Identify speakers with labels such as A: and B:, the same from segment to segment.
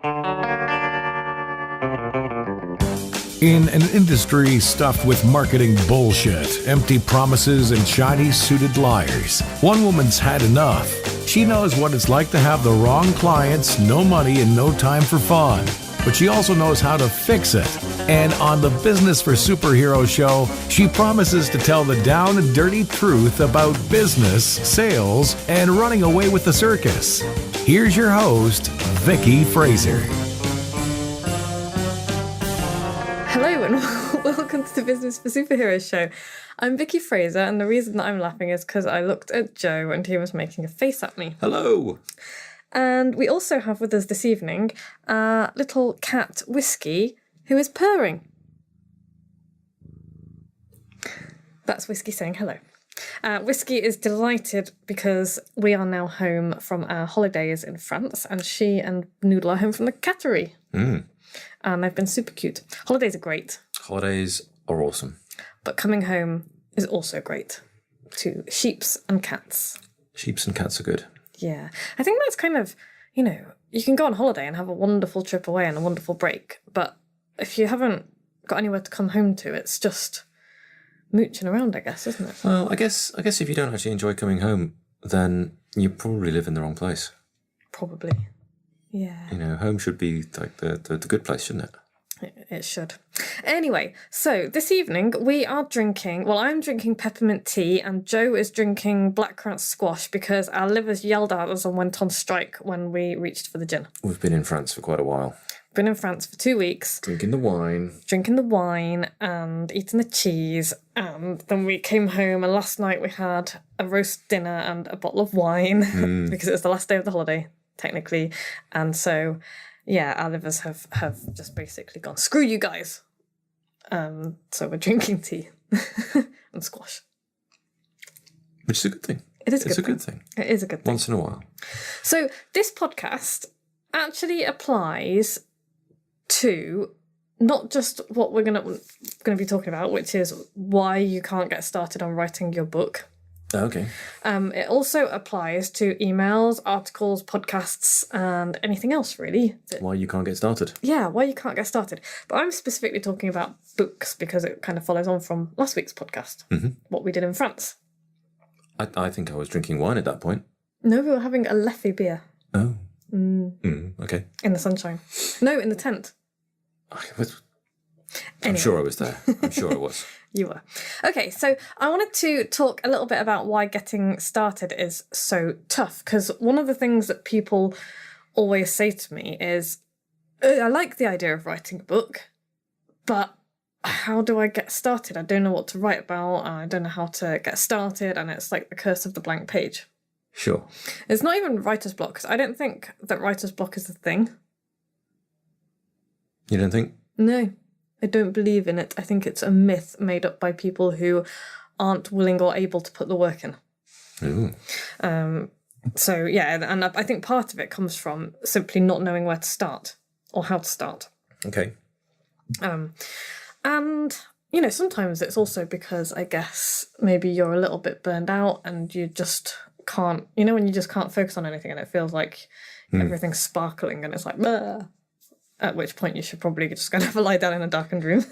A: In an industry stuffed with marketing bullshit, empty promises, and shiny-suited liars, one woman's had enough. She knows what it's like to have the wrong clients, no money, and no time for fun. But she also knows how to fix it. And on the Business for Superheroes show, she promises to tell the down and dirty truth about business, sales, and running away with the circus. Here's your host, Vicky Fraser.
B: Hello and welcome to the Business for Superheroes show. I'm Vicky Fraser, and the reason that I'm laughing is because I looked at Joe and he was making a face at me.
C: Hello.
B: And we also have with us this evening our little cat, Whiskey, who is purring. That's Whiskey saying hello. Whiskey is delighted because we are now home from our holidays in France, and she and Noodle are home from the cattery. And they've been super cute. Holidays are great.
C: Holidays are awesome.
B: But coming home is also great to sheeps and cats.
C: Sheeps and cats are good.
B: Yeah. I think that's kind of, you can go on holiday and have a wonderful trip away and a wonderful break. But if you haven't got anywhere to come home to, it's just mooching around, I guess, isn't it?
C: Well, I guess if you don't actually enjoy coming home, then you probably live in the wrong place.
B: Probably. Yeah.
C: Home should be like the good place, shouldn't it?
B: It should. Anyway, so this evening we are drinking, I'm drinking peppermint tea and Joe is drinking blackcurrant squash because our livers yelled at us and went on strike when we reached for the gin.
C: We've been in France for quite a while.
B: Been in France for 2 weeks.
C: Drinking the wine
B: and eating the cheese. And then we came home and last night we had a roast dinner and a bottle of wine because it was the last day of the holiday, technically. And so, yeah, our livers have just basically gone, screw you guys. So we're drinking tea and squash.
C: Which is a good thing.
B: It's a good
C: thing.
B: It is a good thing.
C: Once in a while.
B: So this podcast actually applies to not just what we're going to be talking about, which is why you can't get started on writing your book.
C: Okay.
B: It also applies to emails, articles, podcasts, and anything else, really.
C: Why you can't get started.
B: Yeah, why you can't get started. But I'm specifically talking about books because it kind of follows on from last week's podcast, what we did in France.
C: I think I was drinking wine at that point.
B: No, we were having a Leffy beer.
C: Oh. Okay.
B: In the sunshine. No, in the tent.
C: I'm sure I was there. I'm sure I was.
B: You were. Okay, so I wanted to talk a little bit about why getting started is so tough, because one of the things that people always say to me is, I like the idea of writing a book, but how do I get started? I don't know what to write about, I don't know how to get started, and it's like the curse of the blank page.
C: Sure.
B: It's not even writer's block, because I don't think that writer's block is a thing.
C: You don't think?
B: No. I don't believe in it. I think it's a myth made up by people who aren't willing or able to put the work in.
C: Ooh.
B: So, yeah, and I think part of it comes from simply not knowing where to start or how to start.
C: Okay.
B: And, sometimes it's also because I guess maybe you're a little bit burned out and you just can't, when you just can't focus on anything and it feels like everything's sparkling and it's like, bleh. At which point you should probably just go and have a lie down in a darkened room.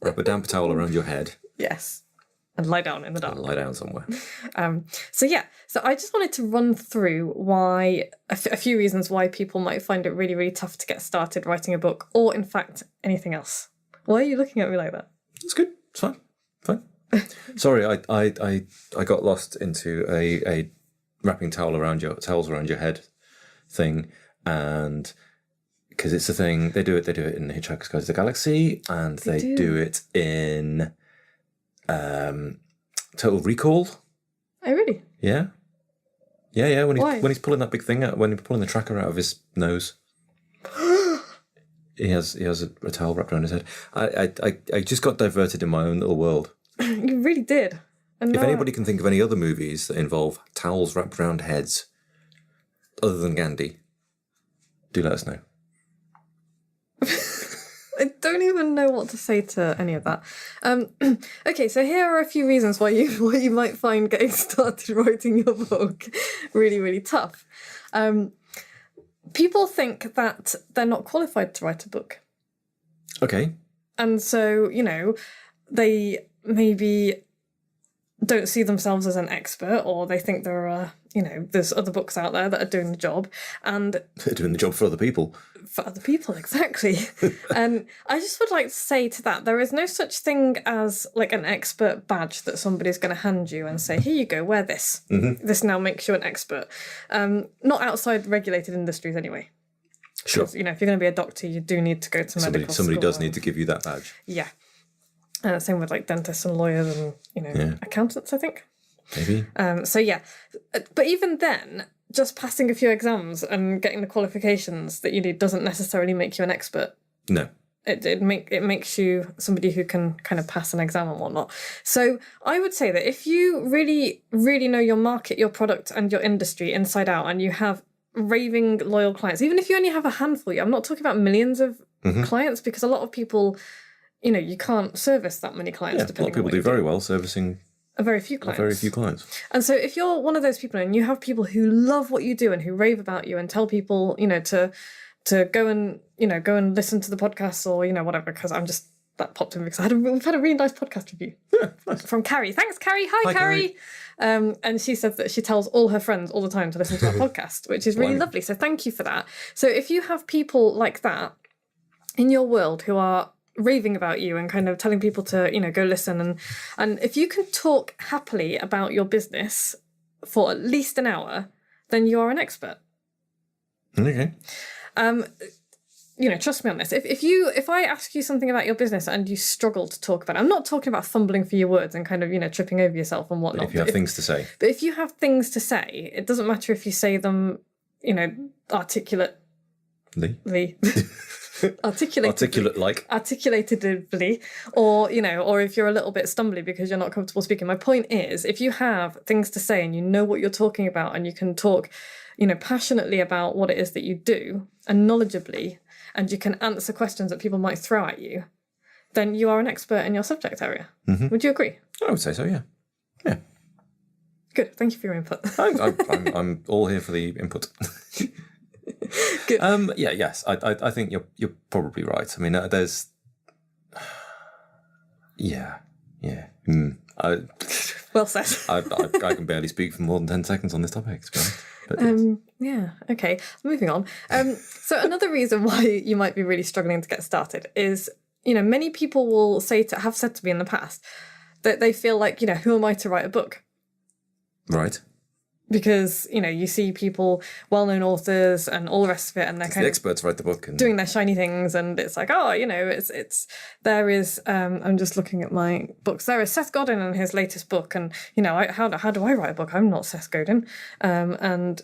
C: Wrap a damp towel around your head.
B: Yes. And lie down in the dark.
C: And lie down somewhere.
B: So I just wanted to run through why, a few reasons why people might find it really, really tough to get started writing a book, or in fact, anything else. Why are you looking at me like that?
C: It's good. It's fine. Sorry, I got lost into a wrapping towels around your head thing, and because it's a thing, they do it in Hitchhiker's Guide to the Galaxy, and they do it in Total Recall.
B: Oh, really?
C: Yeah. When he's pulling that big thing out, when he's pulling the tracker out of his nose, he has a towel wrapped around his head. I just got diverted in my own little world.
B: You really did.
C: If anybody can think of any other movies that involve towels wrapped around heads, other than Gandhi, do let us know.
B: I don't even know what to say to any of that. Okay, so here are a few reasons why you might find getting started writing your book really, really tough. people think that they're not qualified to write a book.
C: Okay.
B: And so, they maybe don't see themselves as an expert, or they think there are, there's other books out there that are doing the job. And
C: they're doing the job for other people.
B: For other people, exactly. And I just would like to say to that, there is no such thing as like an expert badge that somebody's going to hand you and say, here you go, wear this. Mm-hmm. This now makes you an expert. Not outside regulated industries anyway.
C: Sure.
B: If you're going to be a doctor, you do need to go to medical school.
C: Somebody does need to give you that badge.
B: Yeah. Same with like dentists and lawyers and, accountants, I think.
C: Maybe.
B: But even then, just passing a few exams and getting the qualifications that you need doesn't necessarily make you an expert.
C: No.
B: It makes you somebody who can kind of pass an exam and whatnot. So I would say that if you really, really know your market, your product and your industry inside out, and you have raving loyal clients, even if you only have a handful, I'm not talking about millions of clients, because a lot of people, you can't service that many clients.
C: Yeah, a lot of people do very well servicing
B: a very few clients. And so if you're one of those people and you have people who love what you do and who rave about you and tell people, to go and, go and listen to the podcast or, whatever, because that popped in because we've had a really nice podcast review.
C: Yeah, nice.
B: From Carrie. Thanks, Carrie. Hi, Carrie. And she said that she tells all her friends all the time to listen to our podcast, which is really lovely. So thank you for that. So if you have people like that in your world who are raving about you and kind of telling people to, go listen, and if you can talk happily about your business for at least an hour, then you are an expert.
C: Okay.
B: Trust me on this. If I ask you something about your business and you struggle to talk about it, I'm not talking about fumbling for your words and kind of, tripping over yourself and whatnot.
C: But if you have things to say.
B: But if you have things to say, it doesn't matter if you say them, articulately. Articulatedly, or if you're a little bit stumbly because you're not comfortable speaking. My point is, if you have things to say and you know what you're talking about and you can talk, passionately about what it is that you do and knowledgeably, and you can answer questions that people might throw at you, then you are an expert in your subject area. Mm-hmm. Would you agree?
C: I would say so, yeah. Yeah.
B: Good. Thank you for your input.
C: I'm all here for the input.
B: Good.
C: Yes. I think you're probably right. I mean, there's. Yeah.
B: Well said.
C: I can barely speak for more than 10 seconds on this topic, to be honest. But
B: okay. Moving on. So another reason why you might be really struggling to get started is, many people will have said to me in the past that they feel like, who am I to write a book?
C: Right.
B: Because, you see people, well-known authors and all the rest of it, and they're kind
C: the
B: of
C: experts write the book and
B: doing their shiny things, and it's like, there is, I'm just looking at my books. There is Seth Godin and his latest book, and, how do I write a book? I'm not Seth Godin. Or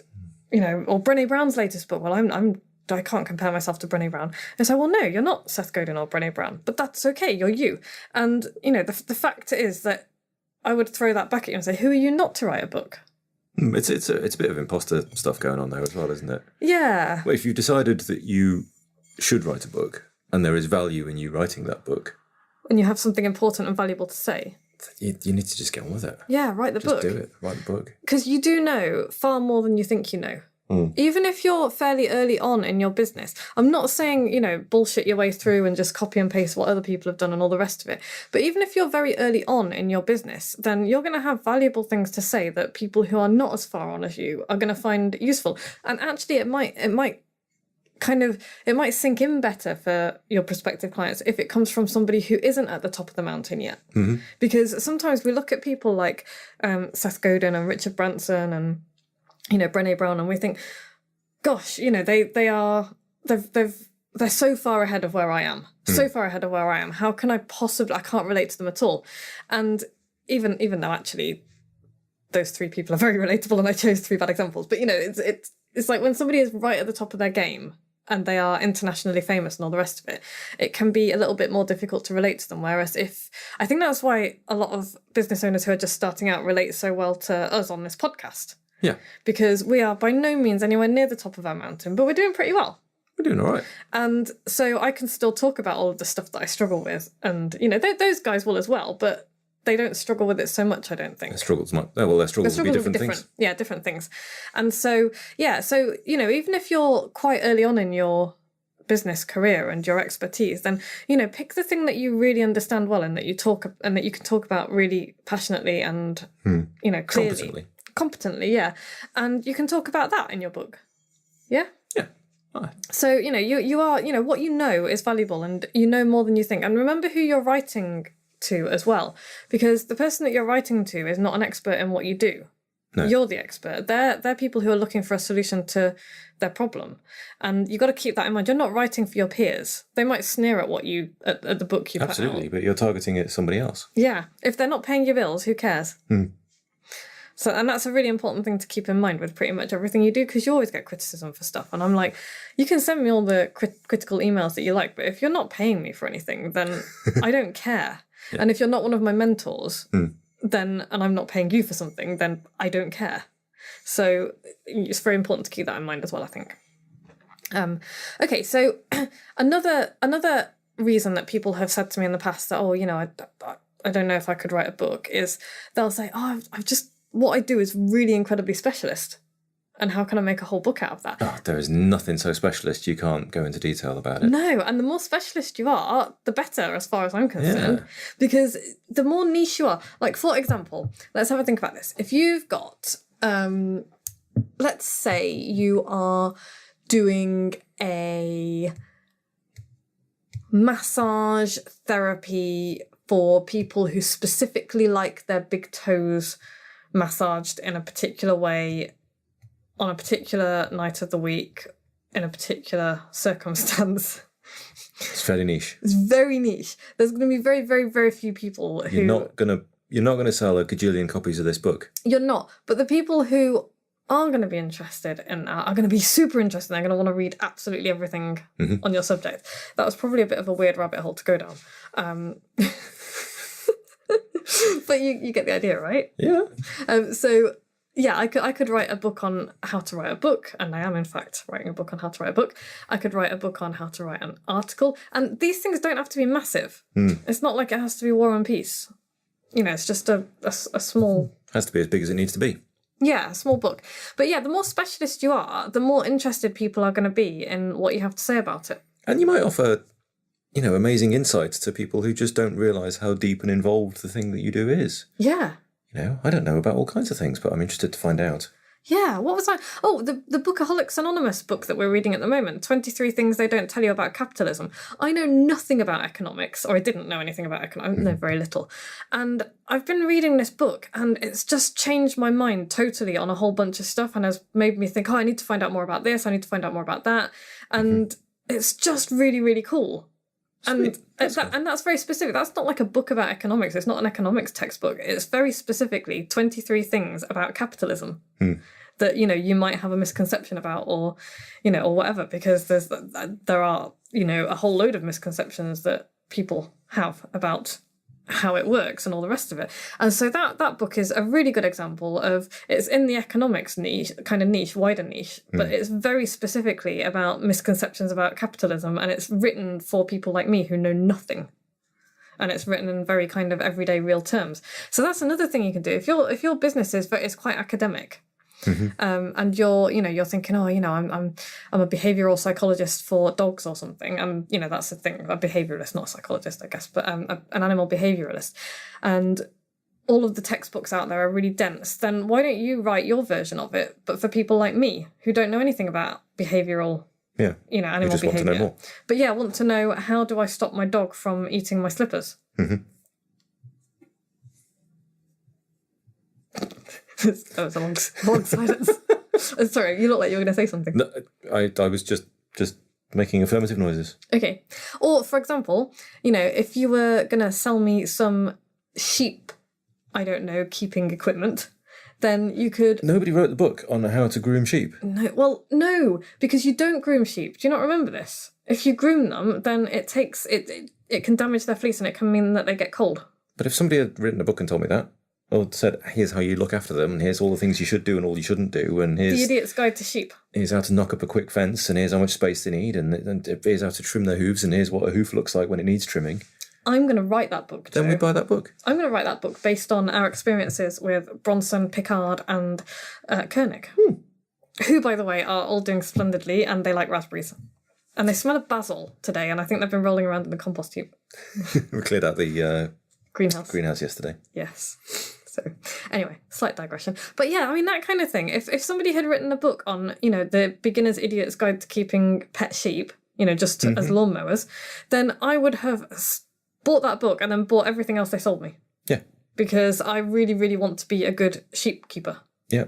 B: Brené Brown's latest book. Well, I can't compare myself to Brené Brown. And so, well, no, you're not Seth Godin or Brené Brown, but that's okay. You're you. And, the fact is that I would throw that back at you and say, who are you not to write a book?
C: It's a bit of imposter stuff going on there as well, isn't it?
B: Yeah.
C: Well, if you've decided that you should write a book and there is value in you writing that book,
B: and you have something important and valuable to say,
C: you need to just get on with it.
B: Yeah, write the book.
C: Just do it. Write the book.
B: Because you do know far more than you think you know. Even if you're fairly early on in your business. I'm not saying, bullshit your way through and just copy and paste what other people have done and all the rest of it. But even if you're very early on in your business, then you're going to have valuable things to say that people who are not as far on as you are going to find useful. And actually, it might sink in better for your prospective clients if it comes from somebody who isn't at the top of the mountain yet. Mm-hmm. Because sometimes we look at people like Seth Godin and Richard Branson and Brené Brown, and we think, gosh, they're so far ahead of where I am. So far ahead of where I am. How can I can't relate to them at all. And even though actually those three people are very relatable and I chose three bad examples, but it's like when somebody is right at the top of their game and they are internationally famous and all the rest of it, it can be a little bit more difficult to relate to them. Whereas I think that's why a lot of business owners who are just starting out relate so well to us on this podcast.
C: Yeah.
B: Because we are by no means anywhere near the top of our mountain, but we're doing pretty well.
C: We're doing all right.
B: And so I can still talk about all of the stuff that I struggle with. And, those guys will as well. But they don't struggle with it so much, I don't think.
C: Their struggles will be different things.
B: Yeah, different things. And so, even if you're quite early on in your business career and your expertise, then, pick the thing that you really understand well and that you can talk about really passionately and, clearly. Competently, yeah. And you can talk about that in your book. Yeah?
C: Yeah. Right.
B: So, you are, what you know is valuable and you know more than you think. And remember who you're writing to as well, because the person that you're writing to is not an expert in what you do. No. You're the expert. They're people who are looking for a solution to their problem. And you've got to keep that in mind. You're not writing for your peers. They might sneer at at the book you put out.
C: Absolutely, but you're targeting at somebody else.
B: Yeah. If they're not paying your bills, who cares? So, and that's a really important thing to keep in mind with pretty much everything you do, because you always get criticism for stuff. And I'm like, you can send me all the critical emails that you like, but if you're not paying me for anything, then I don't care. Yeah. And if you're not one of my mentors, then, and I'm not paying you for something, then I don't care. So it's very important to keep that in mind as well, I think. Okay, so another reason that people have said to me in the past that, I don't know if I could write a book, is they'll say, what I do is really incredibly specialist. And how can I make a whole book out of that?
C: Oh, there is nothing so specialist you can't go into detail about it.
B: No, and the more specialist you are, the better, as far as I'm concerned. Yeah. Because the more niche you are, like, for example, let's have a think about this. If you've got, let's say you are doing a massage therapy for people who specifically like their big toes massaged in a particular way on a particular night of the week in a particular circumstance.
C: It's very niche.
B: It's very niche. There's going to be very, very, very few people who...
C: You're not gonna sell a gajillion copies of this book.
B: You're not. But the people who are going to be interested in that are going to be super interested. They're going to want to read absolutely everything on your subject. That was probably a bit of a weird rabbit hole to go down. But you get the idea, right?
C: Yeah.
B: I could write a book on how to write a book, and I am in fact writing a book on how to write a book. I could write a book on how to write an article, and these things don't have to be massive. It's not like it has to be War and Peace. It's just a small...
C: It has to be as big as it needs to be.
B: Yeah, a small book. But yeah, the more specialist you are, the more interested people are going to be in what you have to say about it.
C: And you might offer, amazing insights to people who just don't realise how deep and involved the thing that you do is.
B: Yeah.
C: I don't know about all kinds of things, but I'm interested to find out.
B: Yeah, what was I... Oh, the Bookaholics Anonymous book that we're reading at the moment, 23 Things They Don't Tell You About Capitalism. I know nothing about economics, or I didn't know anything about economics. I know very little. And I've been reading this book, and it's just changed my mind totally on a whole bunch of stuff, and has made me think, I need to find out more about this, I need to find out more about that. And it's just really, really cool. And that's very specific. That's not like a book about economics. It's not an economics textbook. It's very specifically 23 things about capitalism that, you might have a misconception about, or, or whatever, because there are, a whole load of misconceptions that people have about how it works and all the rest of it. And so that book is a really good example of, it's in the economics niche, kind of niche, wider niche, but it's very specifically about misconceptions about capitalism, and it's written for people like me who know nothing. And it's written in very kind of everyday real terms. So that's another thing you can do. If your business is quite academic, and you're thinking, I'm a behavioural psychologist for dogs or something, and that's the thing, a behaviouralist, not a psychologist, I guess, but an animal behaviouralist, and all of the textbooks out there are really dense, then why don't you write your version of it, but for people like me who don't know anything about behavioural, animal behaviour, want to know more. But want to know, how do I stop my dog from eating my slippers? That was a long silence. Sorry, you look like you were going to say something.
C: No, I was just making affirmative noises.
B: Okay. Or, for example, if you were going to sell me some sheep, I don't know, keeping equipment, then you could...
C: Nobody wrote the book on how to groom sheep.
B: No, because you don't groom sheep. Do you not remember this? If you groom them, then it can damage their fleece, and it can mean that they get cold.
C: But if somebody had written a book and told me that, or said, here's how you look after them, and here's all the things you should do and all you shouldn't do, and here's...
B: The Idiot's Guide to Sheep.
C: Here's how to knock up a quick fence, and here's how much space they need, and here's how to trim their hooves, and here's what a hoof looks like when it needs trimming.
B: I'm going to write that book, Joe.
C: Then we buy that book.
B: I'm going to write that book based on our experiences with Bronson, Picard, and Koenig, who, by the way, are all doing splendidly, and they like raspberries. And they smell of basil today, and I think they've been rolling around in the compost heap.
C: We cleared out the
B: Greenhouse
C: yesterday.
B: Yes. So, anyway, slight digression. But yeah, I mean, that kind of thing. If somebody had written a book on, the beginner's idiot's guide to keeping pet sheep, just as lawnmowers, then I would have bought that book and then bought everything else they sold me.
C: Yeah.
B: Because I really, really want to be a good sheep keeper.
C: Yeah.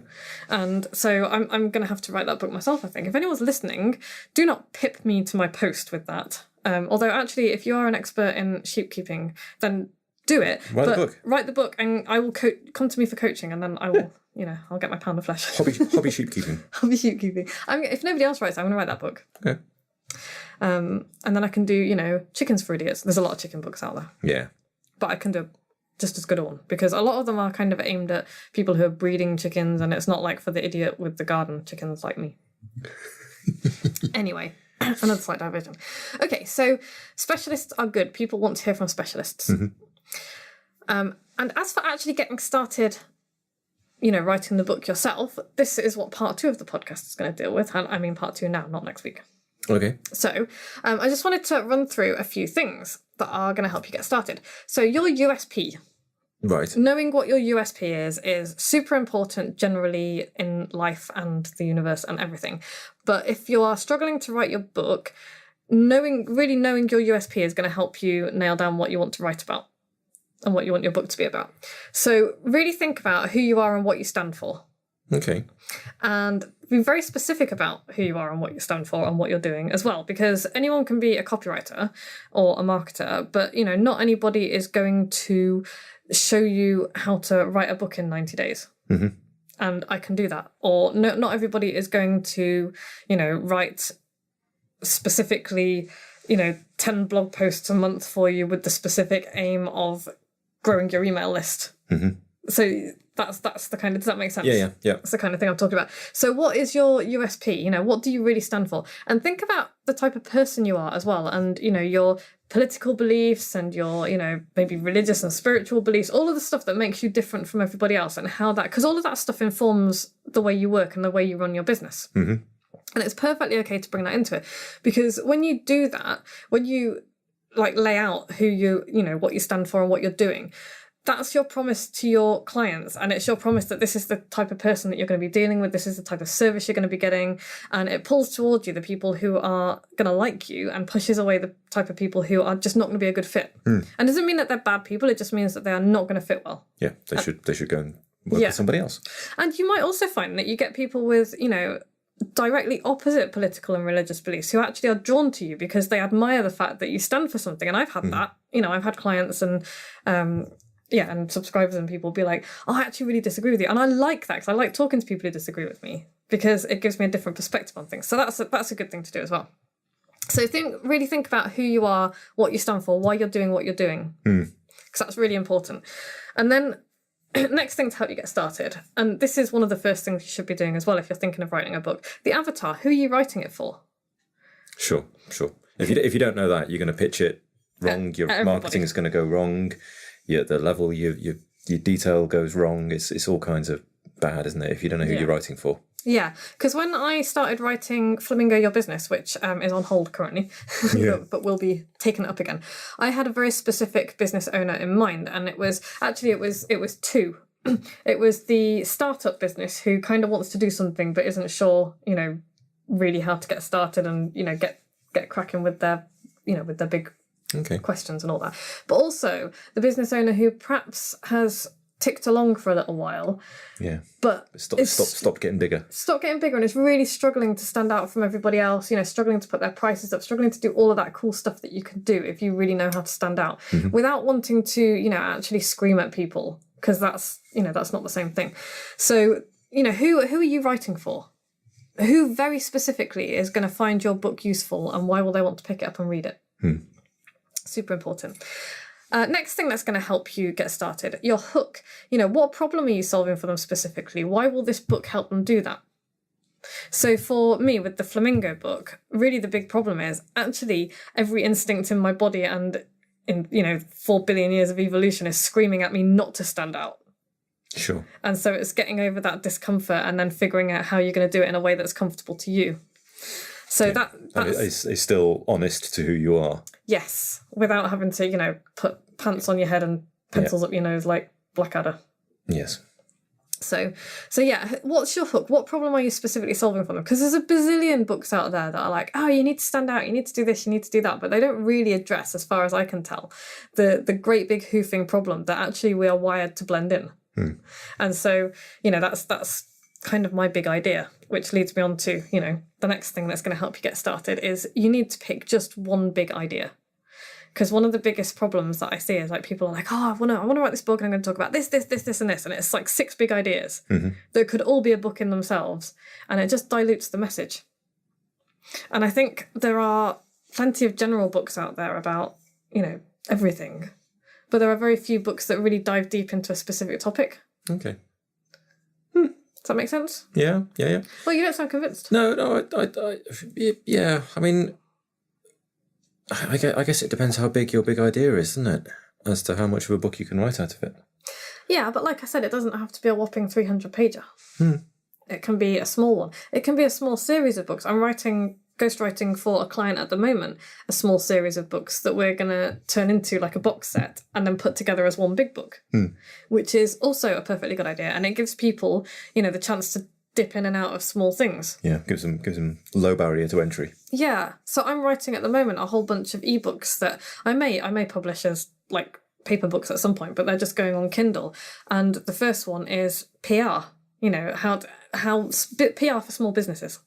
B: And so I'm going to have to write that book myself, I think. If anyone's listening, do not pip me to my post with that. Although, actually, if you are an expert in sheep keeping, then do it.
C: Write the book,
B: and I will come to me for coaching, and then I will, I'll get my pound of flesh.
C: Hobby sheep keeping.
B: Hobby sheep keeping. If nobody else writes, I'm going to write that book.
C: Okay.
B: And then I can do, chickens for idiots. There's a lot of chicken books out there.
C: Yeah.
B: But I can do just as good a one, because a lot of them are kind of aimed at people who are breeding chickens, and it's not like for the idiot with the garden chickens like me. Anyway, another slight diversion. Okay, so specialists are good. People want to hear from specialists. And as for actually getting started, writing the book yourself, this is what part 2 of the podcast is going to deal with. And I mean part 2 now, not next week.
C: Okay.
B: So I just wanted to run through a few things that are going to help you get started. So your USP.
C: Right.
B: Knowing what your USP is super important generally in life and the universe and everything. But if you are struggling to write your book, knowing your USP is going to help you nail down what you want to write about and what you want your book to be about. So really think about who you are and what you stand for.
C: Okay.
B: And be very specific about who you are and what you stand for and what you're doing as well, because anyone can be a copywriter or a marketer, but not anybody is going to show you how to write a book in 90 days. And I can do that. Or not everybody is going to, write specifically, 10 blog posts a month for you with the specific aim of growing your email list. So that's the kind of, does that make sense?
C: Yeah.
B: That's the kind of thing I'm talking about. So what is your USP? What do you really stand for? And think about the type of person you are as well. And, your political beliefs and your, maybe religious and spiritual beliefs, all of the stuff that makes you different from everybody else, and how that, because all of that stuff informs the way you work and the way you run your business. And it's perfectly okay to bring that into it, because when you do that, when you lay out who what you stand for and what you're doing, that's your promise to your clients, and it's your promise that this is the type of person that you're going to be dealing with, this is the type of service you're going to be getting, and it pulls towards you the people who are going to like you and pushes away the type of people who are just not going to be a good fit. And it doesn't mean that they're bad people, it just means that they are not going to fit well.
C: Yeah, they should go and work with somebody else.
B: And you might also find that you get people with, directly opposite political and religious beliefs who actually are drawn to you because they admire the fact that you stand for something. And I've had that. I've had clients and and subscribers and people be like, oh, I actually really disagree with you. And I like that because I like talking to people who disagree with me because it gives me a different perspective on things. So that's a good thing to do as well. So really think about who you are, what you stand for, why you're doing what you're doing, because that's really important. And then next thing to help you get started, and this is one of the first things you should be doing as well if you're thinking of writing a book, the avatar. Who are you writing it for? Sure.
C: If you don't know that, you're going to pitch it wrong. Your marketing is going to go wrong. The level your detail goes wrong. It's all kinds of bad, isn't it? If you don't know who you're writing for.
B: Yeah, because when I started writing Flamingo Your Business, which is on hold currently, but will be taken up again, I had a very specific business owner in mind, and it was two. It was the startup business who kind of wants to do something but isn't sure, really how to get started and get cracking with their big questions and all that. But also the business owner who perhaps has ticked along for a little while. Yeah. But
C: stopped getting bigger.
B: Stopped getting bigger and is really struggling to stand out from everybody else, struggling to put their prices up, struggling to do all of that cool stuff that you can do if you really know how to stand out without wanting to, actually scream at people, because that's not the same thing. So, who are you writing for? Who very specifically is going to find your book useful, and why will they want to pick it up and read it? Super important. Next thing that's going to help you get started, your hook. What problem are you solving for them specifically? Why will this book help them do that? So for me, with the Flamingo book, really the big problem is actually every instinct in my body and in 4 billion years of evolution is screaming at me not to stand out.
C: Sure.
B: And so it's getting over that discomfort and then figuring out how you're going to do it in a way that's comfortable to you. So
C: it's still honest to who you are.
B: Yes, without having to, put pants on your head and pencils up your nose like Blackadder.
C: Yes.
B: So yeah, what's your hook? What problem are you specifically solving for them? Because there's a bazillion books out there that are like, oh, you need to stand out, you need to do this, you need to do that, but they don't really address, as far as I can tell, the great big hoofing problem that actually we are wired to blend in. And so, that's kind of my big idea, which leads me on to, the next thing that's going to help you get started is you need to pick just one big idea. Because one of the biggest problems that I see is like people are like, oh, I want to write this book and I'm going to talk about this, and this. And it's like 6 big ideas that could all be a book in themselves. And it just dilutes the message. And I think there are plenty of general books out there about, everything. But there are very few books that really dive deep into a specific topic.
C: Okay.
B: Does that make sense?
C: Yeah.
B: Well, you don't sound convinced.
C: No, yeah. I mean, I guess it depends how big your big idea is, isn't it? As to how much of a book you can write out of it.
B: Yeah, but like I said, it doesn't have to be a whopping 300-pager. It can be a small one. It can be a small series of books. I'm ghostwriting for a client at the moment, a small series of books that we're going to turn into like a box set and then put together as one big book, which is also a perfectly good idea. And it gives people, the chance to dip in and out of small things.
C: Yeah, gives them low barrier to entry.
B: Yeah. So I'm writing at the moment a whole bunch of ebooks that I may publish as like paper books at some point, but they're just going on Kindle. And the first one is PR. How PR for small businesses,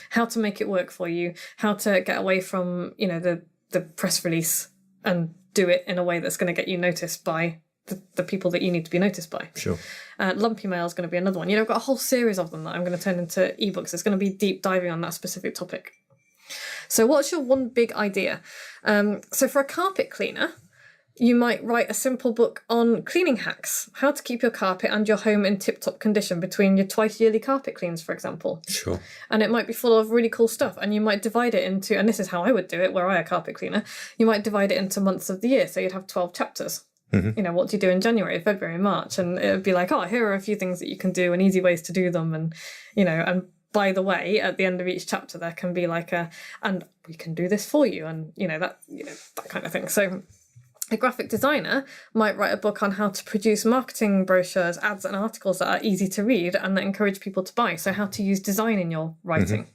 B: how to make it work for you, how to get away from, the press release and do it in a way that's going to get you noticed by the people that you need to be noticed by.
C: Sure.
B: Lumpy mail is going to be another one. I've got a whole series of them that I'm going to turn into ebooks. It's going to be deep diving on that specific topic. So what's your one big idea? So for a carpet cleaner, you might write a simple book on cleaning hacks, how to keep your carpet and your home in tip-top condition between your twice-yearly carpet cleans, for example.
C: Sure.
B: And it might be full of really cool stuff, and you might divide it into, and this is how I would do it, were I a carpet cleaner, you might divide it into months of the year, so you'd have 12 chapters. What do you do in January, February, March? And it would be like, oh, here are a few things that you can do and easy ways to do them. And, and by the way, at the end of each chapter, there can be like and we can do this for you. And, that kind of thing. So a graphic designer might write a book on how to produce marketing brochures, ads and articles that are easy to read and that encourage people to buy. So how to use design in your writing.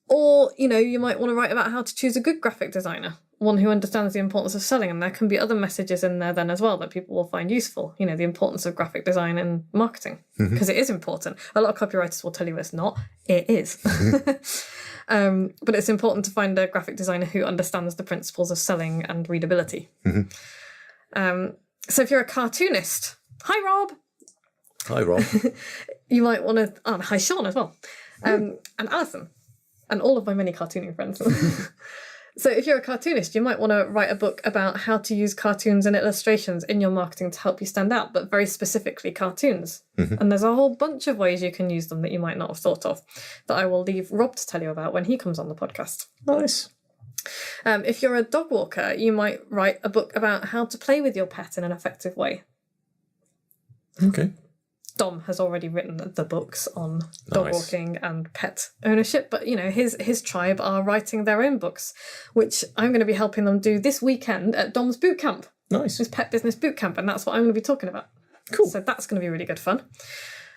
B: Or, you might want to write about how to choose a good graphic designer, one who understands the importance of selling. And there can be other messages in there then as well that people will find useful. The importance of graphic design and marketing, because it is important. A lot of copywriters will tell you it's not. It is. But it's important to find a graphic designer who understands the principles of selling and readability. So if you're a cartoonist, hi, Rob.
C: Hi, Rob.
B: You might want to... Oh, hi, Sean, as well. And Alison. And all of my many cartooning friends. So if you're a cartoonist, you might want to write a book about how to use cartoons and illustrations in your marketing to help you stand out, but very specifically cartoons. And there's a whole bunch of ways you can use them that you might not have thought of that I will leave Rob to tell you about when he comes on the podcast.
C: Nice.
B: If you're a dog walker, you might write a book about how to play with your pet in an effective way.
C: Okay.
B: Dom has already written the books on dog walking and pet ownership, but his tribe are writing their own books, which I'm going to be helping them do this weekend at Dom's boot camp.
C: Nice.
B: His pet business boot camp, and that's what I'm going to be talking about.
C: Cool.
B: So that's going to be really good fun.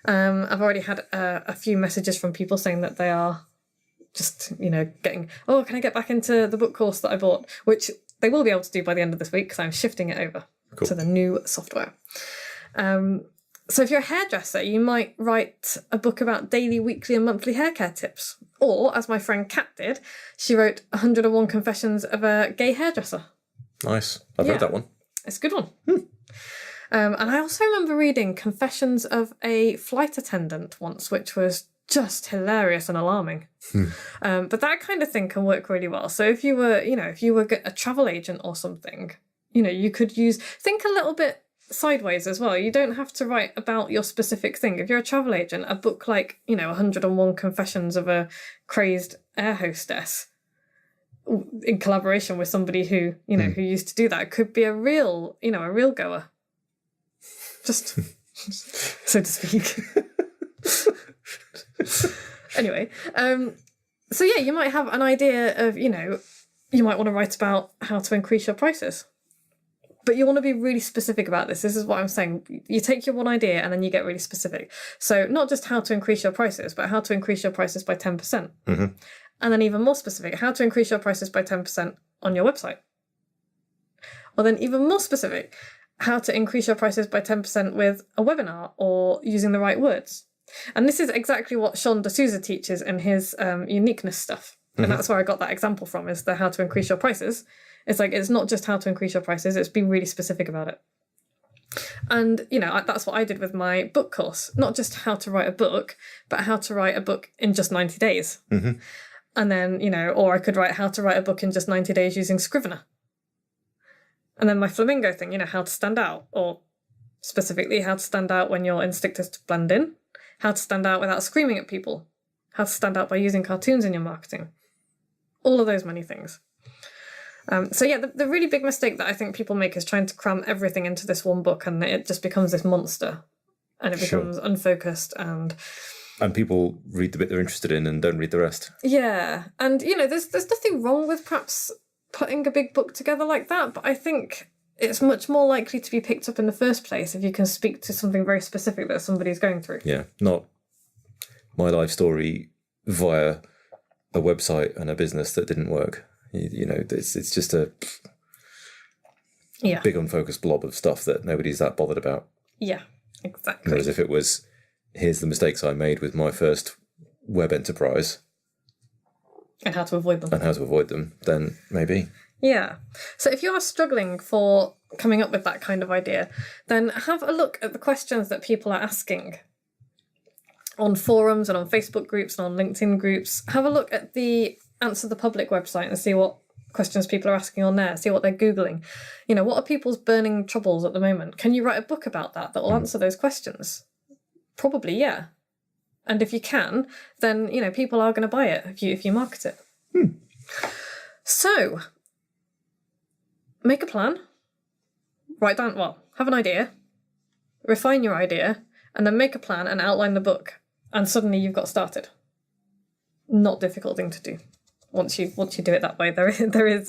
B: I've already had a few messages from people saying that they are just getting, oh, can I get back into the book course that I bought, which they will be able to do by the end of this week because I'm shifting it over to the new software. So if you're a hairdresser, you might write a book about daily, weekly and monthly hair care tips. Or, as my friend Kat did, she wrote 101 Confessions of a Gay Hairdresser.
C: Nice. I've read that one.
B: It's a good one. And I also remember reading Confessions of a Flight Attendant once, which was just hilarious and alarming. But that kind of thing can work really well. So if you were, a travel agent or something, you could think a little bit sideways as well. You don't have to write about your specific thing. If you're a travel agent, a book like 101 Confessions of a Crazed Air Hostess in collaboration with somebody who, you know, who used to do that. It could be a real goer. Just so to speak. Anyway, so yeah, you might have an idea of, you know, you might want to write about how to increase your prices. But you want to be really specific about this. This is what I'm saying. You take your one idea and then you get really specific. So not just how to increase your prices, but how to increase your prices by 10%.
C: Mm-hmm.
B: And then even more specific, how to increase your prices by 10% on your website. Or then even more specific, how to increase your prices by 10% with a webinar or using the right words. And this is exactly what Sean D'Souza teaches in his uniqueness stuff. And that's where I got that example from, is the how to increase your prices. It's like, it's not just how to increase your prices, it's being really specific about it. And, you know, that's what I did with my book course. Not just how to write a book, but how to write a book in just 90 days.
C: Mm-hmm.
B: And then, you know, or I could write how to write a book in just 90 days using Scrivener. And then my flamingo thing, you know, how to stand out, or specifically how to stand out when your instinct is to blend in, how to stand out without screaming at people, how to stand out by using cartoons in your marketing. All of those many things. So yeah, the really big mistake that I think people make is trying to cram everything into this one book, and it just becomes this monster, and it becomes unfocused, and
C: people read the bit they're interested in and don't read the rest.
B: Yeah, and you know, there's nothing wrong with perhaps putting a big book together like that, but I think it's much more likely to be picked up in the first place if you can speak to something very specific that somebody's going through.
C: Yeah, not my life story via a website and a business that didn't work. You know, it's just a big unfocused blob of stuff that nobody's that bothered about.
B: Yeah, exactly.
C: Whereas if it was, here's the mistakes I made with my first web enterprise.
B: And how to avoid them.
C: Then maybe.
B: Yeah. So if you are struggling for coming up with that kind of idea, then have a look at the questions that people are asking on forums and on Facebook groups and on LinkedIn groups. Have a look at the Answer the Public website and see what questions people are asking on there, see what they're Googling. You know, what are people's burning troubles at the moment? Can you write a book about that will answer those questions? Probably, yeah. And if you can, then, you know, people are going to buy it if you market it. So, make a plan. Write down, have an idea. Refine your idea. And then make a plan and outline the book. And suddenly you've got started. Not difficult thing to do. Once you do it that way, there is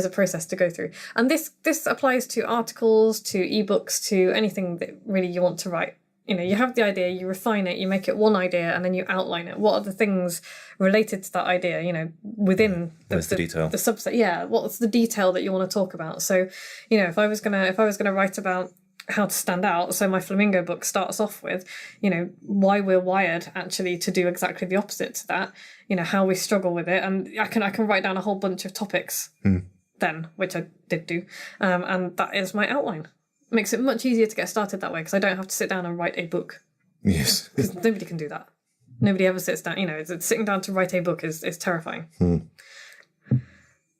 B: a process to go through. And this applies to articles, to ebooks, to anything that really you want to write. You know, you have the idea, you refine it, you make it one idea, and then you outline it. What are the things related to that idea, you know, within the detail? The subset, yeah. What's the detail that you want to talk about? So, you know, if I was gonna write about how to stand out, so my flamingo book starts off with, you know, why we're wired actually to do exactly the opposite to that, you know, how we struggle with it, and I can write down a whole bunch of topics then, which I did do, and that is my outline. It makes it much easier to get started that way, because I don't have to sit down and write a book.
C: Yes.
B: Because nobody can do that. Nobody ever sits down, you know, sitting down to write a book is terrifying.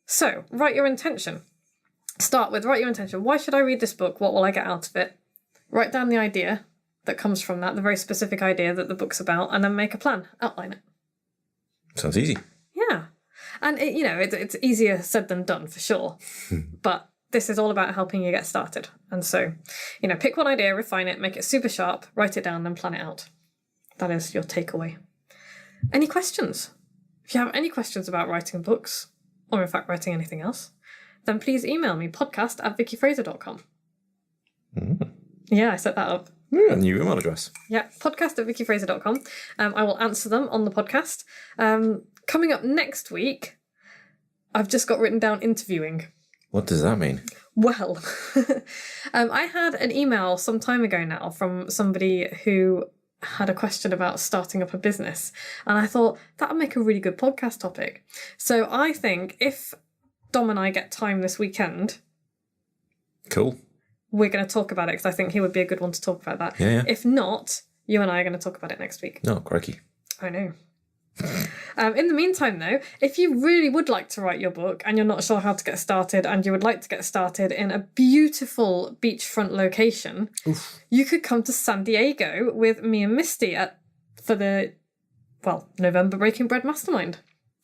B: So, write your intention. Start with, write your intention. Why should I read this book? What will I get out of it? Write down the idea that comes from that, the very specific idea that the book's about, and then make a plan. Outline it.
C: Sounds easy.
B: Yeah. And, it's easier said than done, for sure. But this is all about helping you get started. And so, you know, pick one idea, refine it, make it super sharp, write it down, then plan it out. That is your takeaway. Any questions? If you have any questions about writing books, or in fact writing anything else, then please email me, podcast@vickyfraser.com. Yeah, I set that up.
C: Yeah, new email address.
B: Yeah, podcast@vickyfraser.com. I will answer them on the podcast. Coming up next week, I've just got written down interviewing.
C: What does that mean?
B: Well, I had an email some time ago now from somebody who had a question about starting up a business. And I thought that would make a really good podcast topic. So I think if Dom and I get time this weekend,
C: cool,
B: we're going to talk about it, because I think he would be a good one to talk about that.
C: Yeah.
B: If not, you and I are going to talk about it next week.
C: No, crikey.
B: I know. In the meantime, though, if you really would like to write your book and you're not sure how to get started, and you would like to get started in a beautiful beachfront location, you could come to San Diego with me and Misty for the November Breaking Bread Mastermind.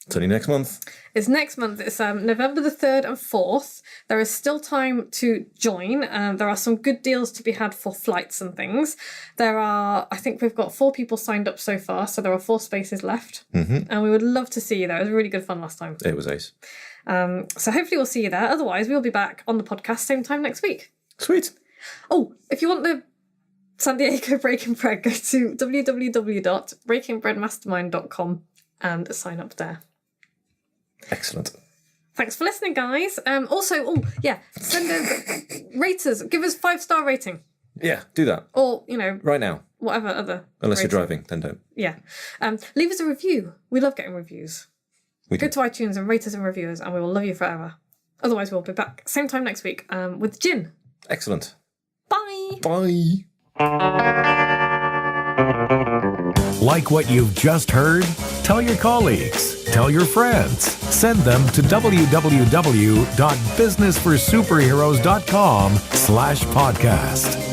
C: It's only next month.
B: It's next month. It's November the 3rd and 4th. There is still time to join. There are some good deals to be had for flights and things. I think we've got 4 people signed up so far, so there are 4 spaces left. And we would love to see you there. It was really good fun last time.
C: It was ace.
B: So hopefully we'll see you there. Otherwise, we'll be back on the podcast same time next week.
C: Sweet.
B: Oh, if you want the San Diego Breaking Bread, go to www.breakingbreadmastermind.com and sign up there.
C: Excellent.
B: Thanks for listening, guys. Also, send us, rate us, give us 5-star rating.
C: Yeah, do that.
B: Or,
C: right now.
B: whatever other
C: Unless
B: rating.
C: you're driving, then don't.
B: Yeah. Leave us a review. We love getting reviews. Go to iTunes and rate us and review us, and we will love you forever. Otherwise, we'll be back same time next week with gin.
C: Excellent.
B: Bye.
C: Bye.
A: Like what you've just heard? Tell your colleagues, tell your friends, send them to www.businessforsuperheroes.com/podcast.